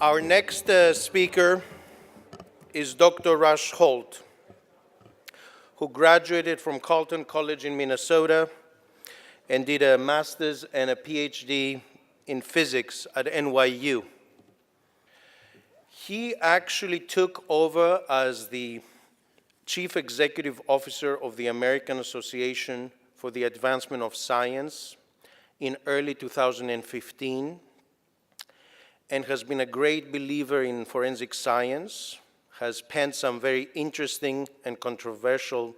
Our next speaker is Dr. Rush Holt, who graduated from Carleton College in Minnesota and did a master's and a PhD in physics at NYU. He actually took over as the Chief Executive Officer of the American Association for the Advancement of Science in early 2015, and has been a great believer in forensic science, has penned some very interesting and controversial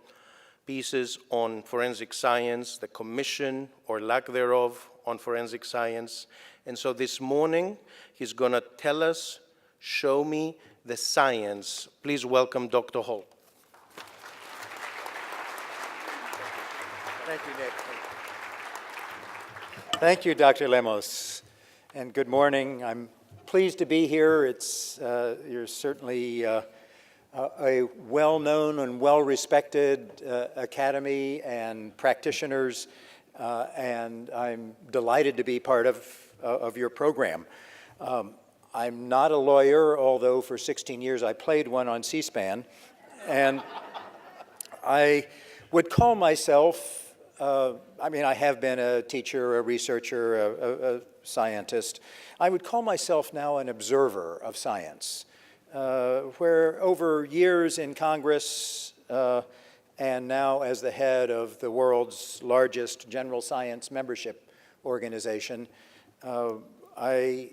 pieces on forensic science, the commission or lack thereof on forensic science. And so this morning, he's going to tell us, show me the science. Please welcome Dr. Holt. Thank you, Nick. Thank you, Dr. Lemos, and good morning. I'm pleased to be here. You're certainly a well-known and well-respected academy and practitioners, and I'm delighted to be part of your program. I'm not a lawyer, although for 16 years I played one on C-SPAN, and I would call myself, I have been a teacher, a researcher, a scientist. I would call myself now an observer of science, where over years in Congress and now as the head of the world's largest general science membership organization, I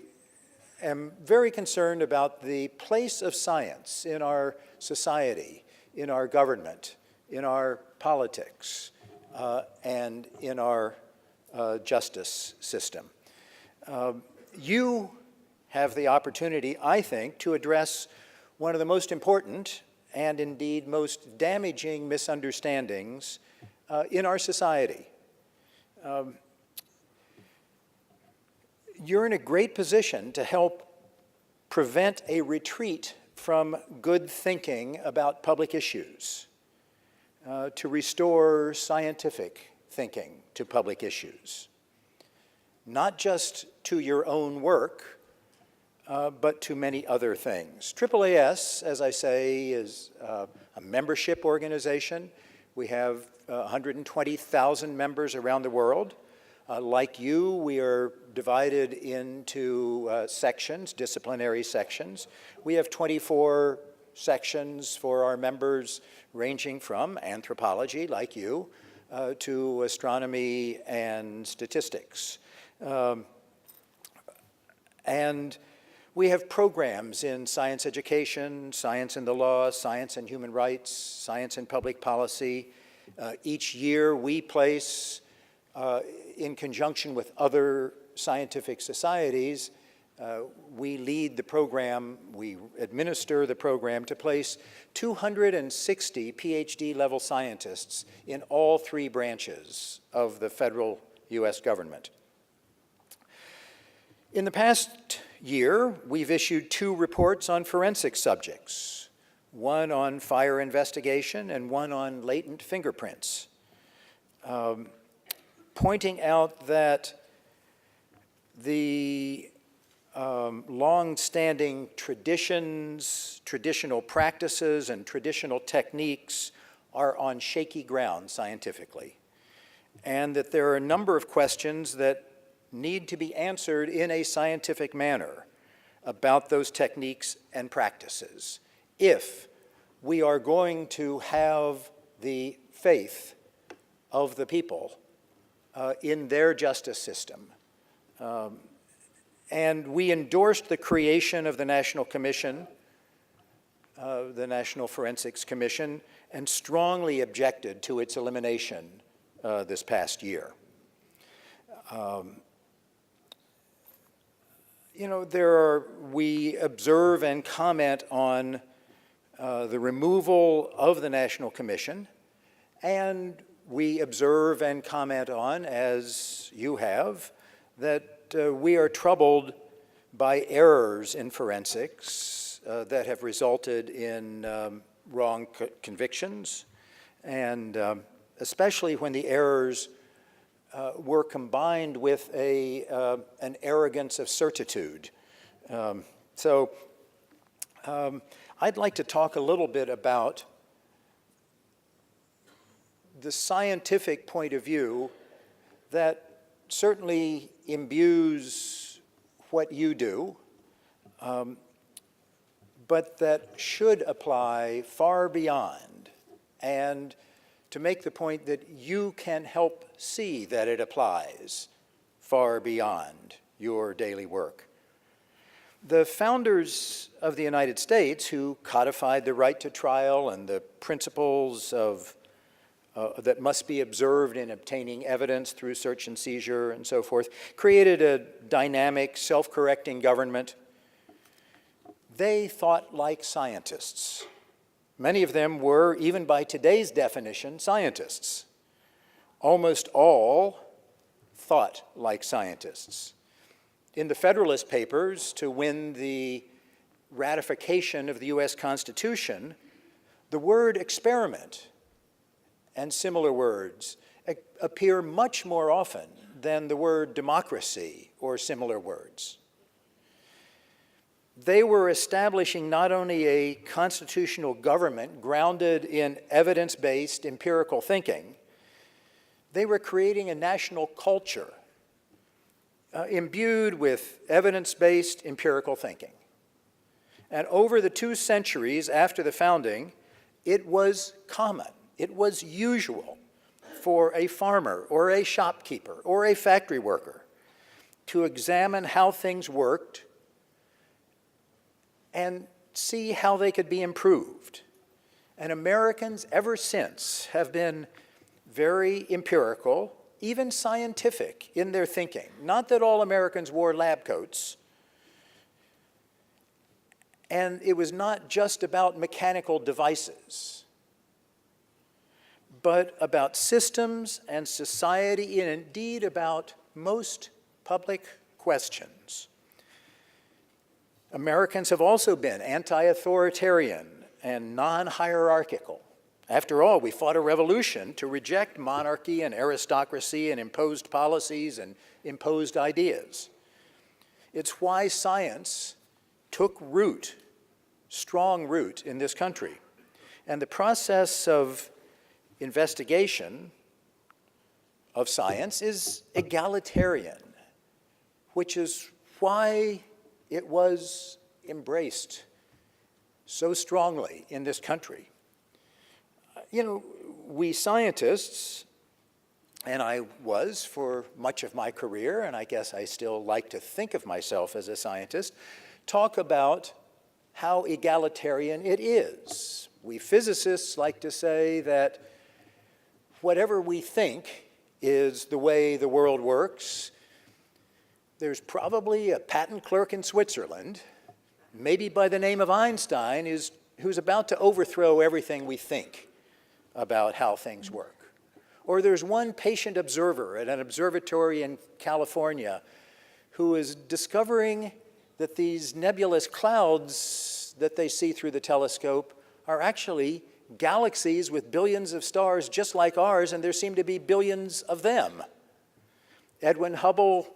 am very concerned about the place of science in our society, in our government, in our politics, and in our justice system. You have the opportunity, I think, to address one of the most important and indeed most damaging misunderstandings in our society. You're in a great position to help prevent a retreat from good thinking about public issues, to restore scientific thinking to public issues, not just to your own work, but to many other things. AAAS, as I say, is a membership organization. We have 120,000 members around the world. Like you, we are divided into sections, disciplinary sections. We have 24 sections for our members, ranging from anthropology, like you, to astronomy and statistics. And we have programs in science education, science and the law, science and human rights, science and public policy. Each year we place, in conjunction with other scientific societies, we lead the program, we administer the program to place 260 PhD level scientists in all three branches of the federal US government. In the past year, we've issued 2 reports on forensic subjects, one on fire investigation and one on latent fingerprints, pointing out that the long-standing traditions, traditional practices, and traditional techniques are on shaky ground scientifically, and that there are a number of questions that need to be answered in a scientific manner about those techniques and practices if we are going to have the faith of the people in their justice system. And we endorsed the creation of the National Commission, the National Forensics Commission, and strongly objected to its elimination this past year. We observe and comment on the removal of the National Commission, and we observe and comment on, as you have, that we are troubled by errors in forensics that have resulted in wrong convictions, and especially when the errors were combined with an arrogance of certitude So I'd like to talk a little bit about the scientific point of view that certainly imbues what you do, but that should apply far beyond, and to make the point that you can help see that it applies far beyond your daily work. The founders of the United States, who codified the right to trial and the principles of that must be observed in obtaining evidence through search and seizure and so forth, created a dynamic, self-correcting government. They thought like scientists. Many of them were, even by today's definition, scientists. Almost all thought like scientists. In the Federalist Papers, to win the ratification of the US Constitution, the word experiment and similar words appear much more often than the word democracy or similar words. They were establishing not only a constitutional government grounded in evidence-based empirical thinking, they were creating a national culture imbued with evidence-based empirical thinking. And over the 2 centuries after the founding, it was common, it was usual for a farmer or a shopkeeper or a factory worker to examine how things worked and see how they could be improved. And Americans ever since have been very empirical, even scientific in their thinking. Not that all Americans wore lab coats. And it was not just about mechanical devices, but about systems and society, and indeed about most public questions. Americans have also been anti-authoritarian and non-hierarchical. After all, we fought a revolution to reject monarchy and aristocracy and imposed policies and imposed ideas. It's why science took root, strong root, in this country. And the process of investigation of science is egalitarian, which is why it was embraced so strongly in this country. You know, we scientists, and I was for much of my career, and I guess I still like to think of myself as a scientist, talk about how egalitarian it is. We physicists like to say that whatever we think is the way the world works, there's probably a patent clerk in Switzerland, maybe by the name of Einstein, who's about to overthrow everything we think about how things work. Or there's one patient observer at an observatory in California who is discovering that these nebulous clouds that they see through the telescope are actually galaxies with billions of stars just like ours, and there seem to be billions of them. Edwin Hubble,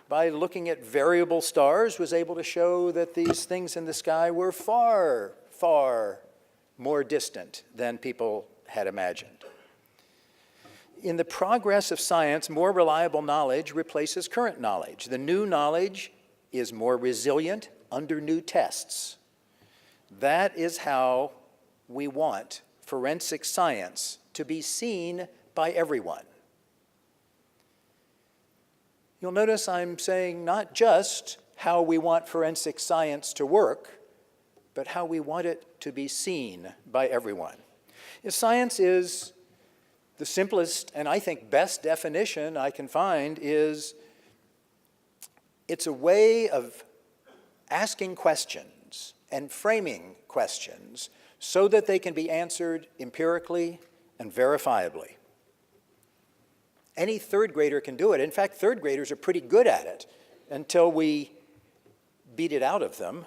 by looking at variable stars, was able to show that these things in the sky were far, far more distant than people had imagined. In the progress of science, more reliable knowledge replaces current knowledge. The new knowledge is more resilient under new tests. That is how we want forensic science to be seen by everyone. You'll notice I'm saying not just how we want forensic science to work, but how we want it to be seen by everyone. Science is the simplest and I think best definition I can find is it's a way of asking questions and framing questions so that they can be answered empirically and verifiably. Any third grader can do it. In fact, third graders are pretty good at it until we beat it out of them.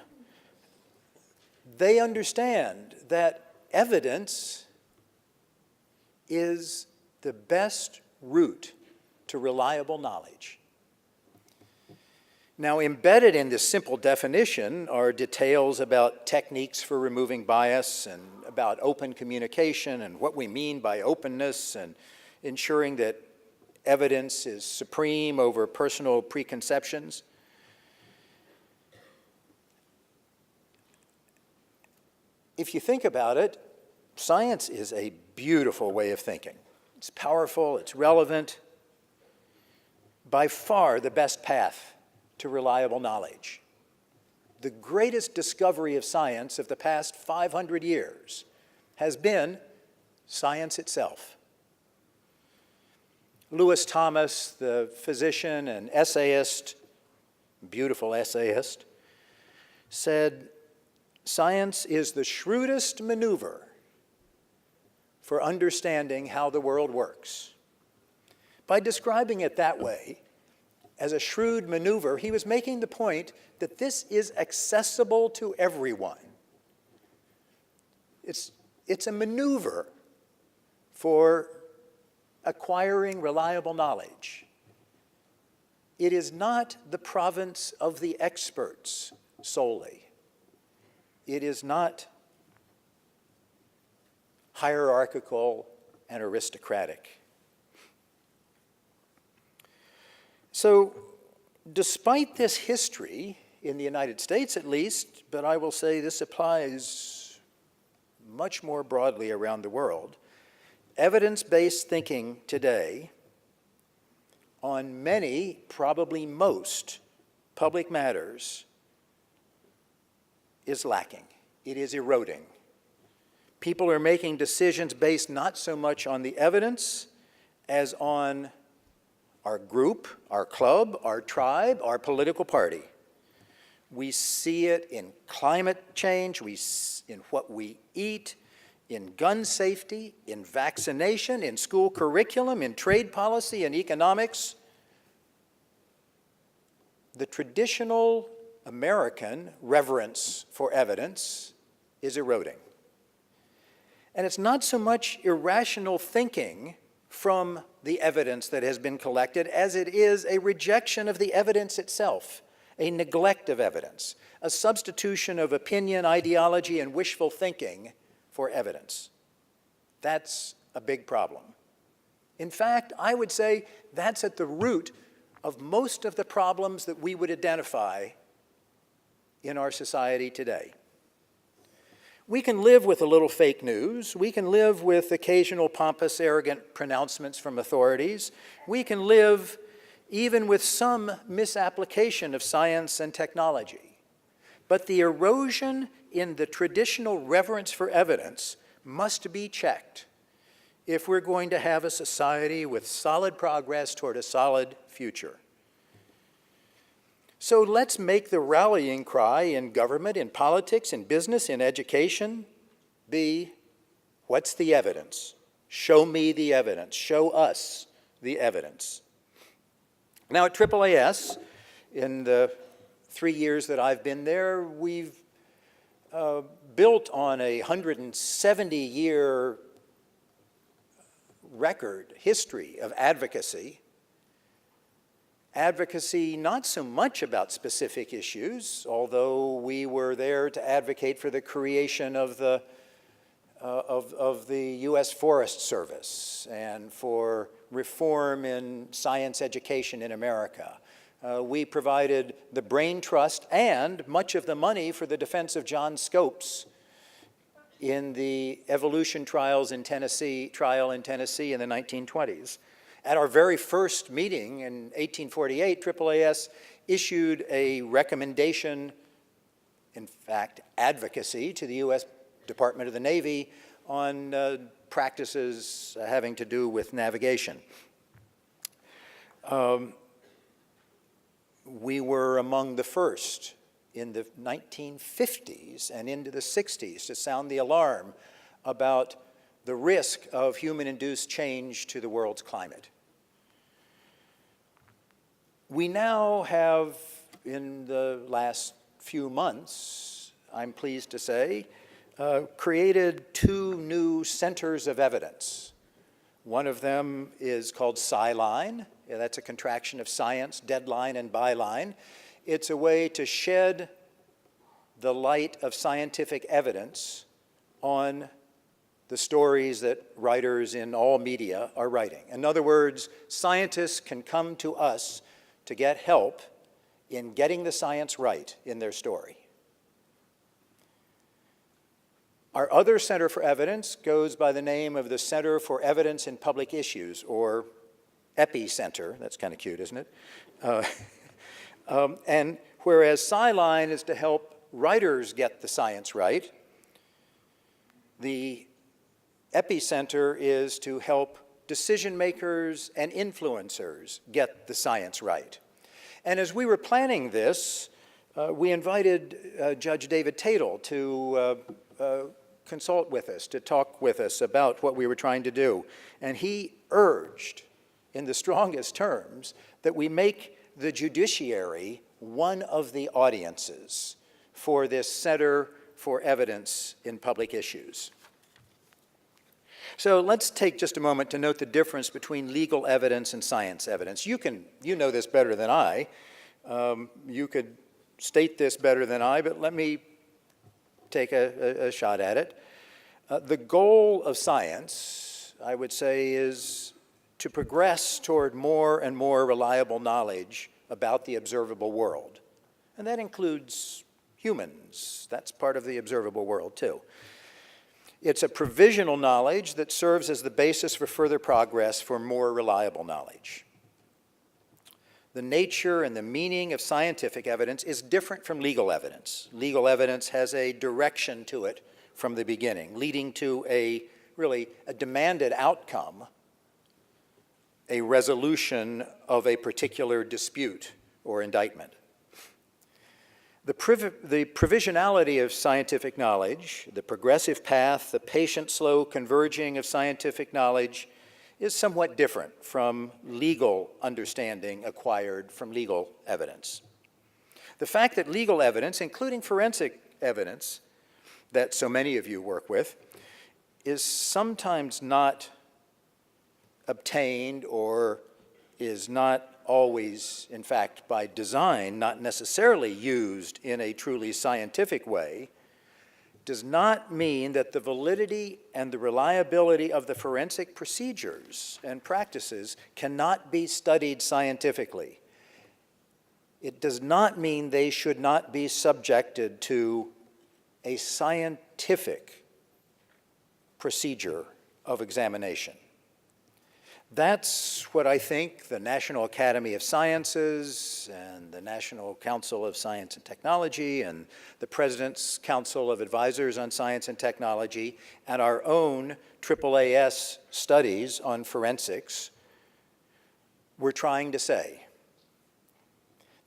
They understand that evidence is the best route to reliable knowledge. Now, embedded in this simple definition are details about techniques for removing bias and about open communication and what we mean by openness and ensuring that evidence is supreme over personal preconceptions. If you think about it, science is a beautiful way of thinking. It's powerful, it's relevant, by far the best path to reliable knowledge. The greatest discovery of science of the past 500 years has been science itself. Lewis Thomas, the physician and essayist, beautiful essayist, said, "Science is the shrewdest maneuver for understanding how the world works." By describing it that way, as a shrewd maneuver, he was making the point that this is accessible to everyone. It's a maneuver for acquiring reliable knowledge. It is not the province of the experts solely. It is not hierarchical and aristocratic. So, despite this history, in the United States at least, but I will say this applies much more broadly around the world, evidence-based thinking today on many, probably most, public matters is lacking. It is eroding. People are making decisions based not so much on the evidence as on our group, our club, our tribe, our political party. We see it in climate change, in what we eat, in gun safety, in vaccination, in school curriculum, in trade policy, and economics. The traditional American reverence for evidence is eroding. And it's not so much irrational thinking from the evidence that has been collected as it is a rejection of the evidence itself, a neglect of evidence, a substitution of opinion, ideology, and wishful thinking for evidence. That's a big problem. In fact, I would say that's at the root of most of the problems that we would identify in our society today. We can live with a little fake news. We can live with occasional pompous, arrogant pronouncements from authorities. We can live even with some misapplication of science and technology. But the erosion in the traditional reverence for evidence must be checked if we're going to have a society with solid progress toward a solid future. So let's make the rallying cry in government, in politics, in business, in education be, what's the evidence? Show me the evidence. Show us the evidence. Now at AAAS, in the 3 years that I've been there, we've built on a 170-year record, history of advocacy. Advocacy not so much about specific issues, although we were there to advocate for the creation of the U.S. Forest Service and for reform in science education in America. We provided the Brain Trust and much of the money for the defense of John Scopes in the evolution trial in Tennessee in the 1920s. At our very first meeting in 1848, AAAS issued a recommendation, in fact, advocacy to the U.S. Department of the Navy on practices having to do with navigation. We were among the first in the 1950s and into the 60s to sound the alarm about the risk of human-induced change to the world's climate. We now have, in the last few months, I'm pleased to say, created 2 new centers of evidence. One of them is called SciLine. That's a contraction of science, deadline, and byline. it's a way to shed the light of scientific evidence on the stories that writers in all media are writing. In other words, scientists can come to us to get help in getting the science right in their story. Our other Center for Evidence goes by the name of the Center for Evidence in Public Issues, or EPI-Center. That's kind of cute, isn't it? And whereas SciLine is to help writers get the science right, the EPI-Center is to help decision makers and influencers get the science right. And as we were planning this, we invited Judge David Tatel to consult with us, to talk with us about what we were trying to do. And he urged, in the strongest terms, that we make the judiciary one of the audiences for this Center for Evidence in Public Issues. So let's take just a moment to note the difference between legal evidence and science evidence. You know this better than I. You could state this better than I, but let me take a shot at it. The goal of science, I would say, is to progress toward more and more reliable knowledge about the observable world. And that includes humans. That's part of the observable world, too. It's a provisional knowledge that serves as the basis for further progress for more reliable knowledge. The nature and the meaning of scientific evidence is different from legal evidence. Legal evidence has a direction to it from the beginning, leading to a demanded outcome, a resolution of a particular dispute or indictment. The provisionality of scientific knowledge, the progressive path, the patient, slow converging of scientific knowledge is somewhat different from legal understanding acquired from legal evidence. The fact that legal evidence, including forensic evidence that so many of you work with, is sometimes not obtained or is not always, in fact, by design, not necessarily used in a truly scientific way, does not mean that the validity and the reliability of the forensic procedures and practices cannot be studied scientifically. It does not mean they should not be subjected to a scientific procedure of examination. That's what I think the National Academy of Sciences and the National Council of Science and Technology and the President's Council of Advisors on Science and Technology and our own AAAFS studies on forensics were trying to say.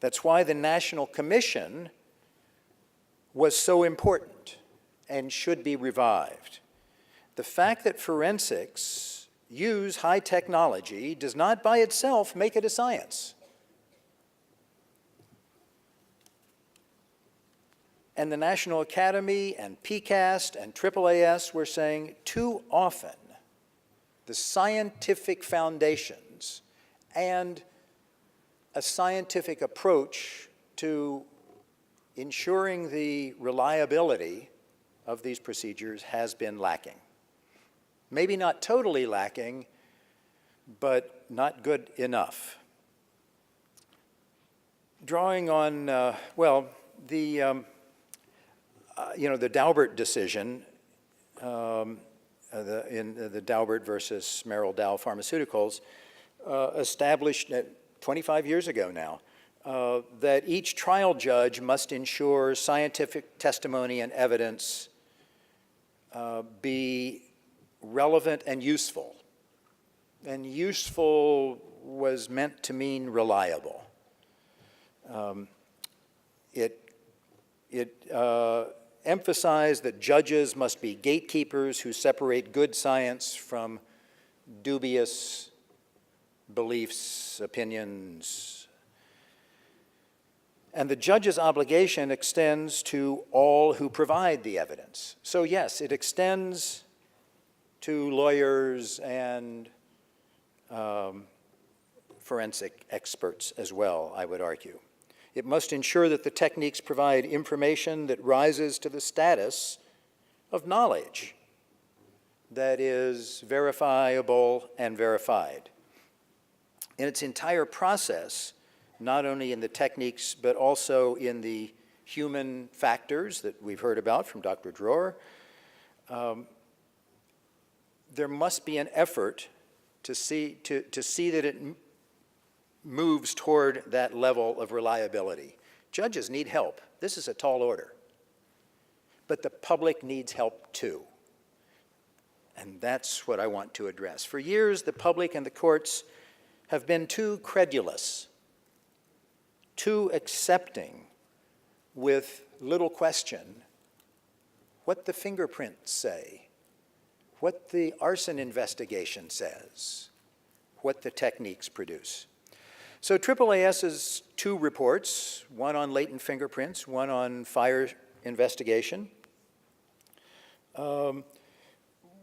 That's why the National Commission was so important and should be revived. The fact that forensics use high technology does not by itself make it a science. And the National Academy and PCAST and AAAS were saying too often the scientific foundations and a scientific approach to ensuring the reliability of these procedures has been lacking. Maybe not totally lacking, but not good enough. Drawing on, the Daubert decision, in the Daubert versus Merrill Dow Pharmaceuticals, established 25 years ago now, that each trial judge must ensure scientific testimony and evidence be relevant and useful. And useful was meant to mean reliable. It emphasized that judges must be gatekeepers who separate good science from dubious beliefs, opinions. And the judge's obligation extends to all who provide the evidence. So yes, it extends to lawyers and forensic experts as well, I would argue. It must ensure that the techniques provide information that rises to the status of knowledge that is verifiable and verified. In its entire process, not only in the techniques, but also in the human factors that we've heard about from Dr. Dror, there must be an effort to see that it moves toward that level of reliability. Judges need help. This is a tall order. But the public needs help too. And that's what I want to address. For years, the public and the courts have been too credulous, too accepting, with little question what the fingerprints say, what the arson investigation says, what the techniques produce. So AAAS's two reports, one on latent fingerprints, one on fire investigation,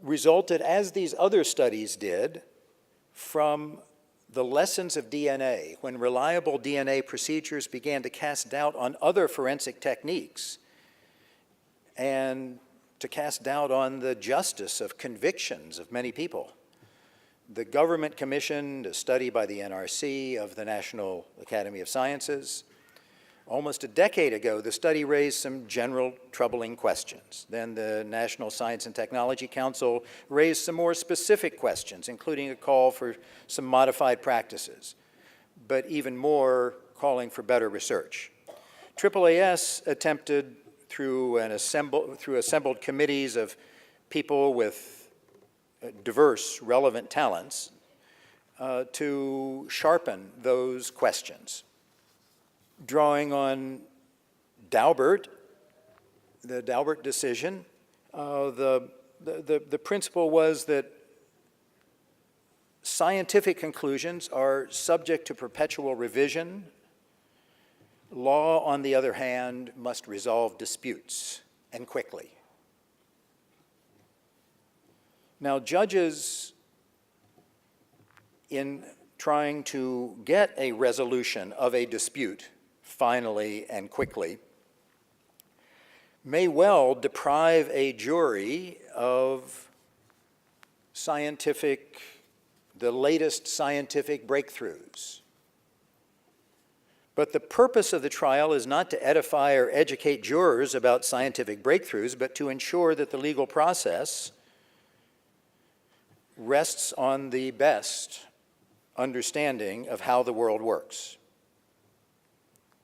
resulted, as these other studies did, from the lessons of DNA, when reliable DNA procedures began to cast doubt on other forensic techniques and to cast doubt on the justice of convictions of many people. The government commissioned a study by the NRC of the National Academy of Sciences. Almost a decade ago, the study raised some general troubling questions. Then the National Science and Technology Council raised some more specific questions, including a call for some modified practices, but even more calling for better research. AAAS attempted through assembled committees of people with diverse, relevant talents to sharpen those questions. Drawing on Daubert, the Daubert decision, the principle was that scientific conclusions are subject to perpetual revision. Law, on the other hand, must resolve disputes, and quickly. Now, judges, in trying to get a resolution of a dispute finally and quickly, may well deprive a jury of the latest scientific breakthroughs. But the purpose of the trial is not to edify or educate jurors about scientific breakthroughs, but to ensure that the legal process rests on the best understanding of how the world works.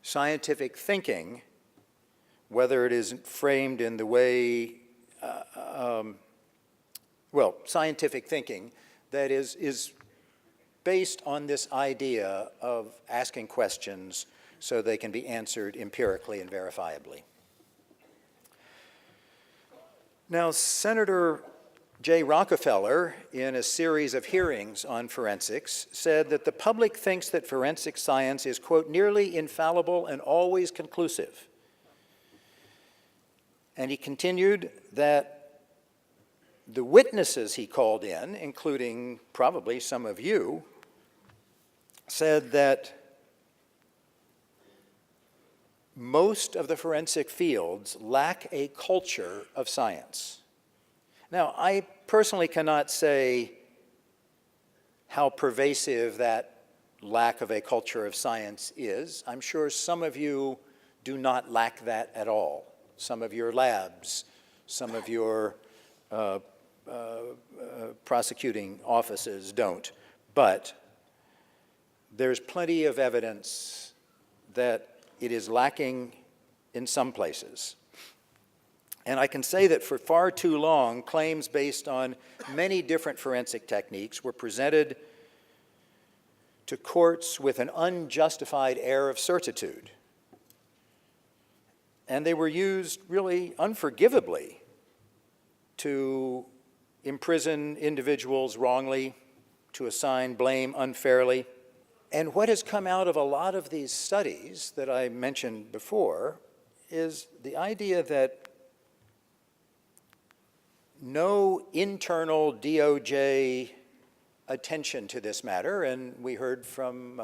Scientific thinking, whether it is framed in the way, scientific thinking that is based on this idea of asking questions so they can be answered empirically and verifiably. Now, Senator Jay Rockefeller, in a series of hearings on forensics, said that the public thinks that forensic science is, quote, nearly infallible and always conclusive. And he continued that the witnesses he called in, including probably some of you, said that most of the forensic fields lack a culture of science. Now, I personally cannot say how pervasive that lack of a culture of science is. I'm sure some of you do not lack that at all. Some of your labs, some of your prosecuting offices don't. But there's plenty of evidence that it is lacking in some places. And I can say that for far too long, claims based on many different forensic techniques were presented to courts with an unjustified air of certitude. And they were used really unforgivably to imprison individuals wrongly, to assign blame unfairly. And what has come out of a lot of these studies that I mentioned before is the idea that no internal DOJ attention to this matter, and we heard from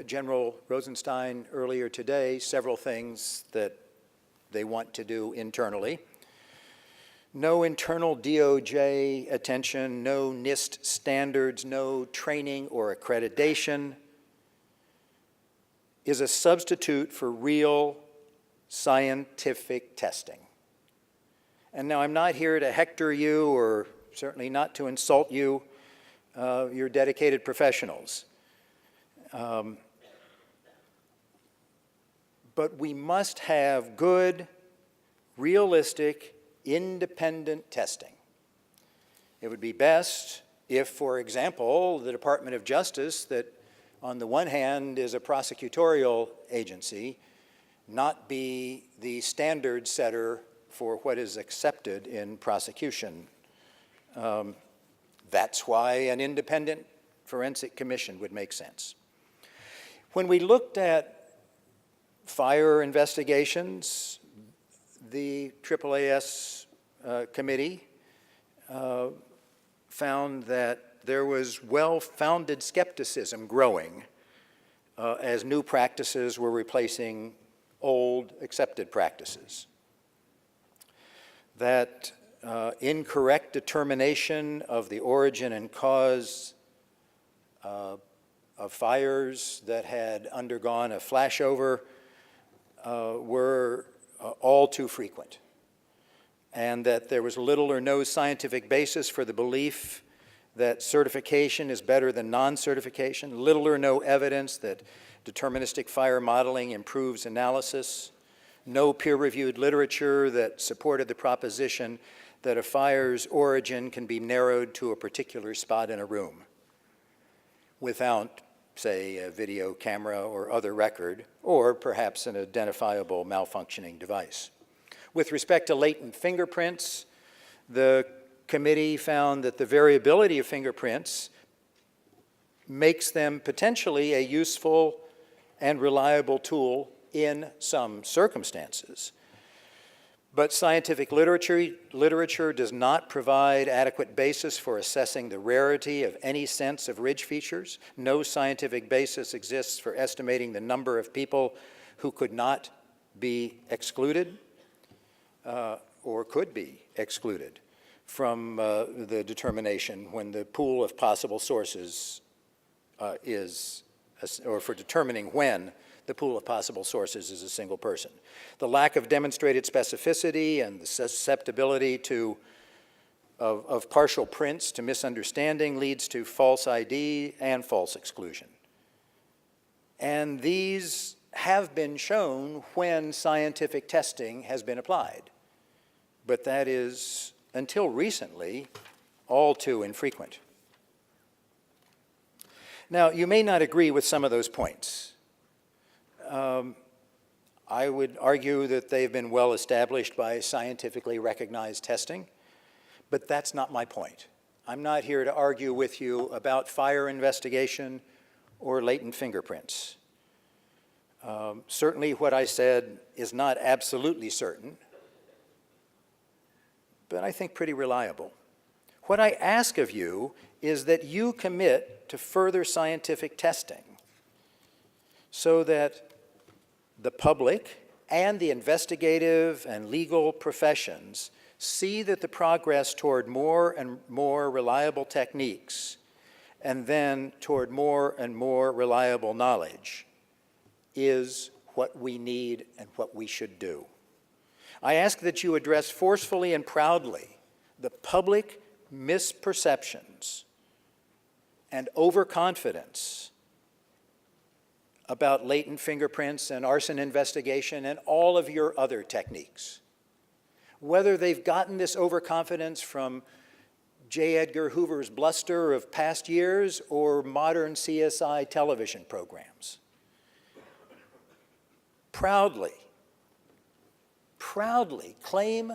General Rosenstein earlier today several things that they want to do internally. No internal DOJ attention, no NIST standards, no training or accreditation is a substitute for real scientific testing. And now I'm not here to hector you or certainly not to insult you. You're dedicated professionals. But we must have good, realistic, independent testing. It would be best if, for example, the Department of Justice, that on the one hand is a prosecutorial agency, not be the standard setter for what is accepted in prosecution. That's why an independent forensic commission would make sense. When we looked at fire investigations, the AAAFS committee found that there was well-founded skepticism growing as new practices were replacing old accepted practices. That incorrect determination of the origin and cause of fires that had undergone a flashover were all too frequent, and that there was little or no scientific basis for the belief that certification is better than non-certification, little or no evidence that deterministic fire modeling improves analysis, no peer-reviewed literature that supported the proposition that a fire's origin can be narrowed to a particular spot in a room without, say, a video camera or other record, or perhaps an identifiable malfunctioning device. With respect to latent fingerprints, the committee found that the variability of fingerprints makes them potentially a useful and reliable tool in some circumstances. But scientific literature does not provide adequate basis for assessing the rarity of any sense of ridge features. No scientific basis exists for estimating the number of people who could not be excluded or could be excluded from the determination when the pool of possible sources or for determining when the pool of possible sources is a single person. The lack of demonstrated specificity and the susceptibility of partial prints to misunderstanding leads to false ID and false exclusion. And these have been shown when scientific testing has been applied, but that is, until recently, all too infrequent. Now, you may not agree with some of those points. I would argue that they've been well established by scientifically recognized testing, but that's not my point. I'm not here to argue with you about fire investigation or latent fingerprints. Certainly what I said is not absolutely certain, but I think pretty reliable. What I ask of you is that you commit to further scientific testing so that the public and the investigative and legal professions see that the progress toward more and more reliable techniques and then toward more and more reliable knowledge is what we need and what we should do. I ask that you address forcefully and proudly the public misperceptions and overconfidence about latent fingerprints and arson investigation and all of your other techniques. Whether they've gotten this overconfidence from J. Edgar Hoover's bluster of past years or modern CSI television programs. Proudly claim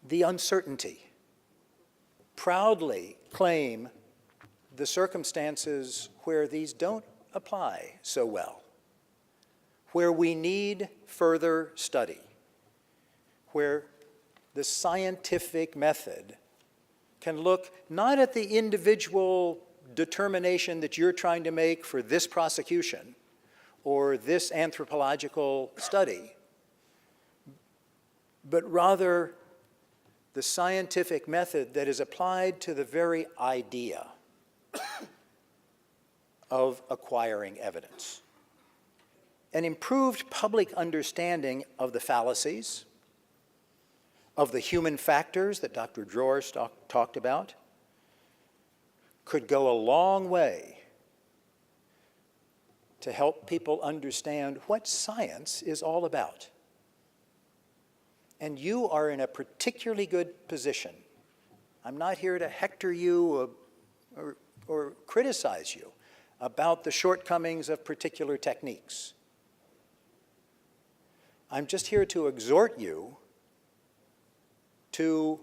the uncertainty. Proudly claim the circumstances where these don't apply so well, where we need further study, where the scientific method can look not at the individual determination that you're trying to make for this prosecution or this anthropological study, but rather the scientific method that is applied to the very idea of acquiring evidence. An improved public understanding of the fallacies, of the human factors that Dr. Drawers talked about, could go a long way to help people understand what science is all about. And you are in a particularly good position. I'm not here to hector you or criticize you about the shortcomings of particular techniques. I'm just here to exhort you to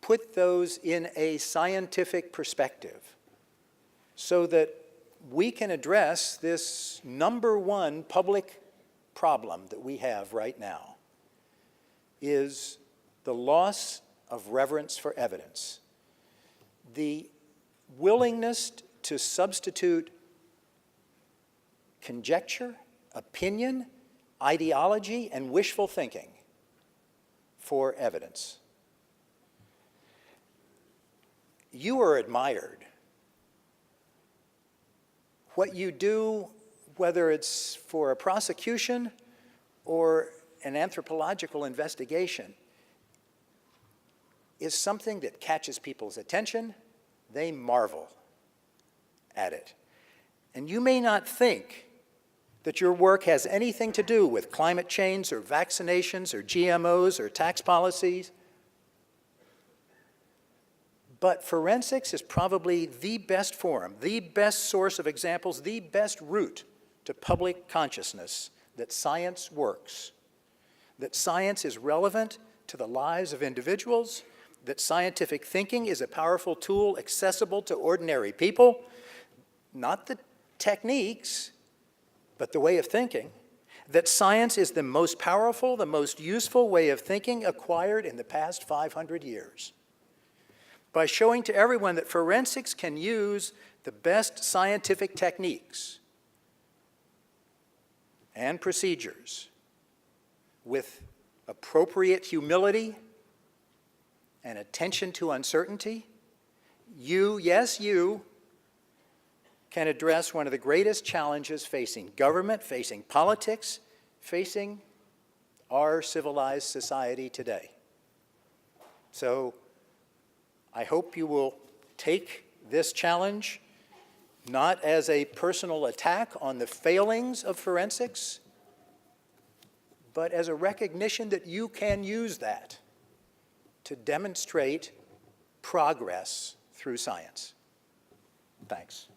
put those in a scientific perspective so that we can address this #1 public problem that we have right now, is the loss of reverence for evidence. The willingness to substitute conjecture, opinion, ideology, and wishful thinking for evidence. You are admired. What you do, whether it's for a prosecution or an anthropological investigation, is something that catches people's attention. They marvel at it. And you may not think that your work has anything to do with climate change or vaccinations or GMOs or tax policies, but forensics is probably the best forum, the best source of examples, the best route to public consciousness that science works, that science is relevant to the lives of individuals, that scientific thinking is a powerful tool accessible to ordinary people, not the techniques, but the way of thinking, that science is the most powerful, the most useful way of thinking acquired in the past 500 years. By showing to everyone that forensics can use the best scientific techniques and procedures with appropriate humility and attention to uncertainty, you, yes, you, can address one of the greatest challenges facing government, facing politics, facing our civilized society today. So I hope you will take this challenge not as a personal attack on the failings of forensics, but as a recognition that you can use that to demonstrate progress through science. Thanks.